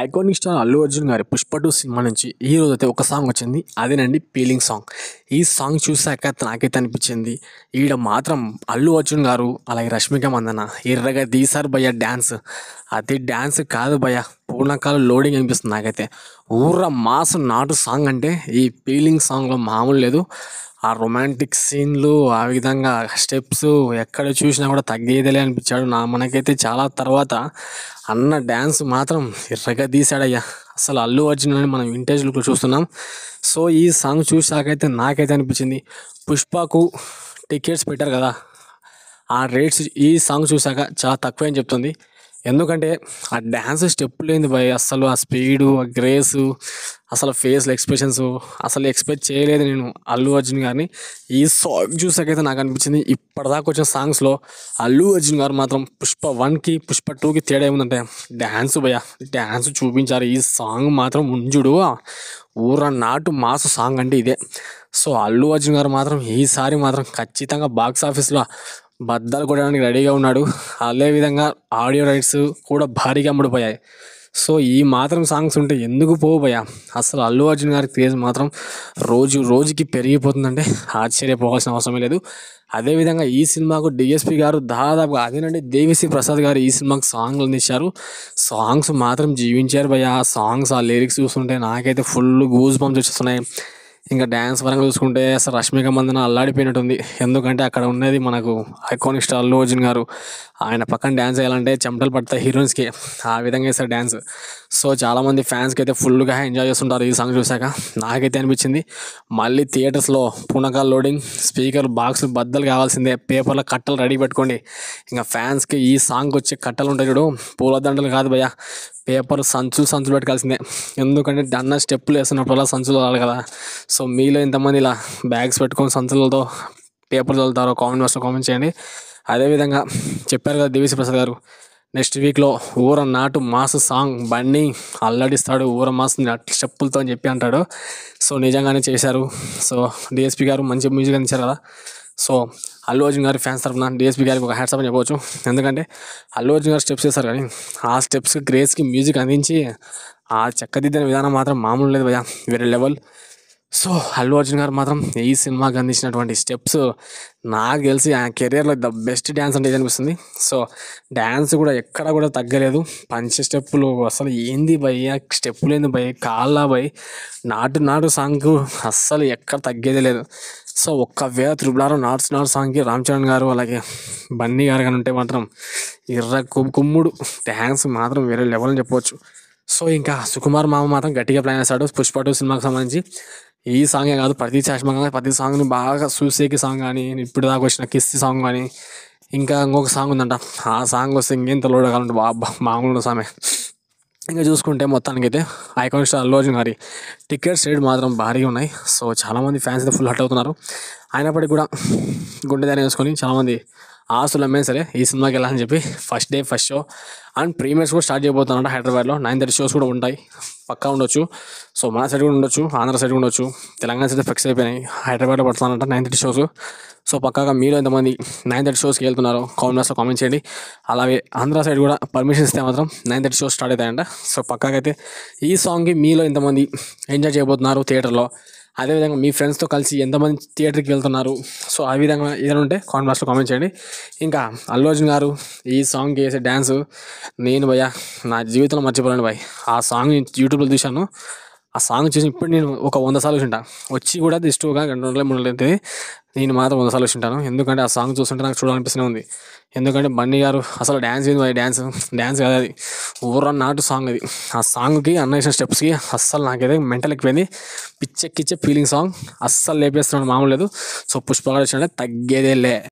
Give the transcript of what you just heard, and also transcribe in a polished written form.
Iconic star Allu Arjun గారి 'Pushpa 2' cinema నుంచి ఈరోజైతే ఒక సాంగ్ వచ్చింది. అదేనండి 'ఫీలింగ్' సాంగ్. ఈ సాంగ్ చూసాక నాకైతే అనిపించింది, ఈడ మాత్రం అల్లు అర్జున్ గారు అలాగే రష్మిక మందన ఎర్రగా తీశారు భయ్య డ్యాన్స్. అది డ్యాన్స్ కాదు భయ్య, పూర్ణకాలు లోడింగ్ అనిపిస్తుంది నాకైతే. ఊర్ర మాస్ నాటు సాంగ్ అంటే ఈ 'ఫీలింగ్' సాంగ్లో మామూలు లేదు. ఆ రొమాంటిక్ సీన్లు, ఆ విధంగా స్టెప్స్ ఎక్కడ చూసినా కూడా తగ్గేదేలే అనిపించాడు. మనకైతే చాలా తర్వాత అన్న డ్యాన్స్ మాత్రం ఎర్రగా తీసాడయ్యా. అసలు అల్లు అర్జున్ అని మనం వింటేజ్ లుక్లో చూస్తున్నాం. సో ఈ సాంగ్ చూసాకైతే నాకైతే అనిపించింది, పుష్పకు టికెట్స్ పెట్టారు కదా, ఆ రేట్స్ ఈ సాంగ్ చూసాక చాలా తక్కువ అని చెప్తుంది. ఎందుకంటే ఆ డ్యాన్స్ స్టెప్ లేని భయ్, అసలు ఆ స్పీడు, ఆ గ్రేసు, అసలు ఫేస్ల ఎక్స్ప్రెషన్స్ అసలు ఎక్స్పెక్ట్ చేయలేదు నేను అల్లు అర్జున్ గారిని. ఈ సాంగ్ చూసాకైతే నాకు అనిపించింది, ఇప్పటిదాకా వచ్చిన సాంగ్స్లో అల్లు అర్జున్ గారు మాత్రం పుష్ప 1కి పుష్ప 2కి తేడా ఏముందంటే డ్యాన్స్ భయ్య, డ్యాన్స్ చూపించారు. ఈ సాంగ్ మాత్రం ఉంజుడు ఊర నాటు మాసు సాంగ్ అంటే ఇదే. సో అల్లు అర్జున్ గారు మాత్రం ఈసారి మాత్రం ఖచ్చితంగా బాక్స్ ఆఫీస్లో బద్దలు కొట్టడానికి రెడీగా ఉన్నాడు. అదేవిధంగా ఆడియో రైట్స్ కూడా భారీగా అమ్ముడుపోయాయి. సో ఈ మాత్రం సాంగ్స్ ఉంటే ఎందుకు పోవు భయ్య. అసలు అల్లు అర్జున్ గారి క్రేజ్ మాత్రం రోజు రోజుకి పెరిగిపోతుందంటే ఆశ్చర్యపోవాల్సిన అవసరమే లేదు. అదేవిధంగా ఈ సినిమాకు డిఎస్పి గారు దాదాపుగా అదేనండి దేవిశ్రీ ప్రసాద్ గారు ఈ సినిమాకు సాంగ్లు అందించారు. సాంగ్స్ మాత్రం జీవించారు భయ్య. ఆ సాంగ్స్, ఆ లిరిక్స్ చూస్తుంటే నాకైతే ఫుల్ గూస్ బంప్స్ వచ్చేస్తున్నాయి. ఇంకా డ్యాన్స్ పరంగా చూసుకుంటే అసలు రష్మిక మందన అల్లాడిపోయినట్టుంది. ఎందుకంటే అక్కడ ఉన్నది మనకు ఐకానిక్ స్టార్ అల్లు అర్జున్ గారు. ఆయన పక్కన డ్యాన్స్ చేయాలంటే చెమటలు పడతాయి హీరోయిన్స్కి, ఆ విధంగా వేస్తారు డ్యాన్స్. సో చాలామంది ఫ్యాన్స్కి అయితే ఫుల్గా ఎంజాయ్ చేస్తుంటారు ఈ సాంగ్ చూశాక. నాకైతే అనిపించింది, మళ్ళీ థియేటర్స్లో పునకాల లోడింగ్, స్పీకర్ బాక్స్ బద్దలు కావాల్సిందే, పేపర్లో కట్టలు రెడీ పెట్టుకోండి. ఇంకా ఫ్యాన్స్కి ఈ సాంగ్ వచ్చే కట్టలు ఉంటాయి చూడు, పూలదండలు కాదు భయ్య, పేపర్ సంచులు పెట్టుకోవాల్సిందే. ఎందుకంటే అన్న స్టెప్పులు వేస్తున్నప్పుడల్లా సంచులు రావాలి కదా. సో మీలో ఇంతమంది ఇలా బ్యాగ్స్ పెట్టుకొని సంచులతో పేపర్ చదువుతారో కామెంట్ బాక్స్లో కామెంట్ చేయండి. అదేవిధంగా చెప్పారు కదా దేవిశ్రీ ప్రసాద్ గారు, నెక్స్ట్ వీక్లో ఊర నాటు మాస్ సాంగ్ బన్నీ అల్లడిస్తాడు ఊర మాస్ స్టెప్పులతో అని చెప్పి అంటాడు. సో నిజంగానే చేశారు. సో డిఎస్పి గారు మంచి మ్యూజిక్ అందించారు కదా. సో అల్లు అర్జున్ గారి ఫ్యాన్స్ తరఫున డిఎస్పి గారికి ఒక హ్యాట్స్ ఆఫ్ అని చెప్పవచ్చు. ఎందుకంటే అల్లు అర్జున్ గారు స్టెప్స్ చేస్తారు కానీ ఆ స్టెప్స్కి గ్రేస్కి మ్యూజిక్ అందించి ఆ చెక్కదిద్దిన విధానం మాత్రం మామూలు లేదు భయ్య, వేరే లెవెల్. సో అల్లు అర్జున్ గారు మాత్రం ఈ సినిమాకి అందించినటువంటి స్టెప్స్ నాకు తెలిసి ఆ కెరియర్లో ద బెస్ట్ డ్యాన్స్ అంటే ఇది అనిపిస్తుంది. సో డ్యాన్స్ కూడా ఎక్కడ కూడా తగ్గలేదు. పంచ స్టెప్పులు అసలు ఏంది భయ్య, స్టెప్పులు ఏంది భయ్య, కాళ్ళ భయ్, నాటు సాంగ్ అస్సలు ఎక్కడ తగ్గేదే లేదు. సో ఒక్కవేళ త్రిబుల్ నాటు సాంగ్కి రామ్ చరణ్ గారు అలాగే బన్నీ గారు కానీ ఉంటే మాత్రం ఎర్ర కుమ్ముడు డ్యాన్స్ మాత్రం వేరే లెవెల్ అని చెప్పవచ్చు. సో ఇంకా సుకుమార్ మామ మాత్రం గట్టిగా ప్లాన్ చేశాడు పుష్ప 2 సినిమాకి సంబంధించి. ఈ సాంగే కాదు, ప్రతి ప్రతి సాంగ్ని బాగా చూసేకి సాంగ్ కానీ, ఇప్పుడు దాకా వచ్చిన కిస్సి సాంగ్ కానీ, ఇంకా ఇంకొక సాంగ్ ఉందంట, ఆ సాంగ్ వస్తే ఇంకేంత లోడ్ కావాలంటే బాబా మామూలు సామే. ఇంకా చూసుకుంటే మొత్తానికి అయితే ఐకానిక్ స్టార్ అల్లు అర్జున్ గారి టికెట్స్ రేట్ మాత్రం భారీగా ఉన్నాయి. సో చాలామంది ఫ్యాన్స్ అయితే ఫుల్ హట్ అవుతున్నారు. అయినప్పటికీ కూడా గుండె ధైర్యం వేసుకొని చాలామంది ఆస్తులు అమ్మే సరే ఈ సినిమాకి వెళ్ళాలని చెప్పి first day first show and premieres కూడా స్టార్ట్ చేయబోతున్నారంట హైదరాబాద్లో. 9:30 షోస్ కూడా ఉంటాయి, పక్కా ఉండొచ్చు. సో మన సైడ్ కూడా ఉండొచ్చు, ఆంధ్ర సైడ్ కూడా ఉండొచ్చు, తెలంగాణ సైడ్ ఫిక్స్ అయిపోయినాయి. హైదరాబాద్లో పడుతున్నారంట 9:30 షోస్. సో పక్కాగా మీరు ఎంతమంది 9:30 షోస్కి వెళ్తున్నారో కామెంట్ బాక్స్లో కామెంట్ చేయండి. అలాగే ఆంధ్ర సైడ్ కూడా పర్మిషన్ ఇస్తే మాత్రం 9:30 షోస్ స్టార్ట్ అవుతాయంట. సో పక్కాగా అయితే ఈ సాంగ్కి మీలో ఎంతమంది ఎంజాయ్ చేయబోతున్నారు థియేటర్లో, అదేవిధంగా మీ ఫ్రెండ్స్తో కలిసి ఎంతమంది థియేటర్కి వెళ్తున్నారు, సో ఆ విధంగా ఏదైనా ఉంటే కామెంట్ బాక్స్లో కామెంట్ చేయండి. ఇంకా అల్లు అర్జున్ గారు ఈ సాంగ్కి వేసే డ్యాన్స్ నేను భయ్య నా జీవితంలో మర్చిపోలేను భయ్. ఆ సాంగ్ యూట్యూబ్లో చూశాను, ఆ సాంగ్ చూసి ఇప్పుడు నేను ఒక 100 సార్లు చూసింటా. వచ్చి కూడా దిష్టుగా 2 నెలలు 3 నెలలు అయితే నేను మాత్రం 100 సార్లు చూసింటాను. ఎందుకంటే ఆ సాంగ్ చూస్తుంటే నాకు చూడాలనిపిస్తూనే ఉంది. ఎందుకంటే బన్నీ గారు అసలు డ్యాన్స్ ఏంది భయ్, డ్యాన్స్ కాదు అది, ఊర నాటు సాంగ్ అది. ఆ సాంగ్కి అన్న వేసిన స్టెప్స్కి అస్సలు నాకైతే మెంటల్ ఎక్కిపోయింది. పిచ్చెక్కిచ్చే ఫీలింగ్ సాంగ్, అస్సలు లేపేస్తున్నాడు మామూలు లేదు. సో పుష్ప గారు వచ్చినట్టే తగ్గేదే లే.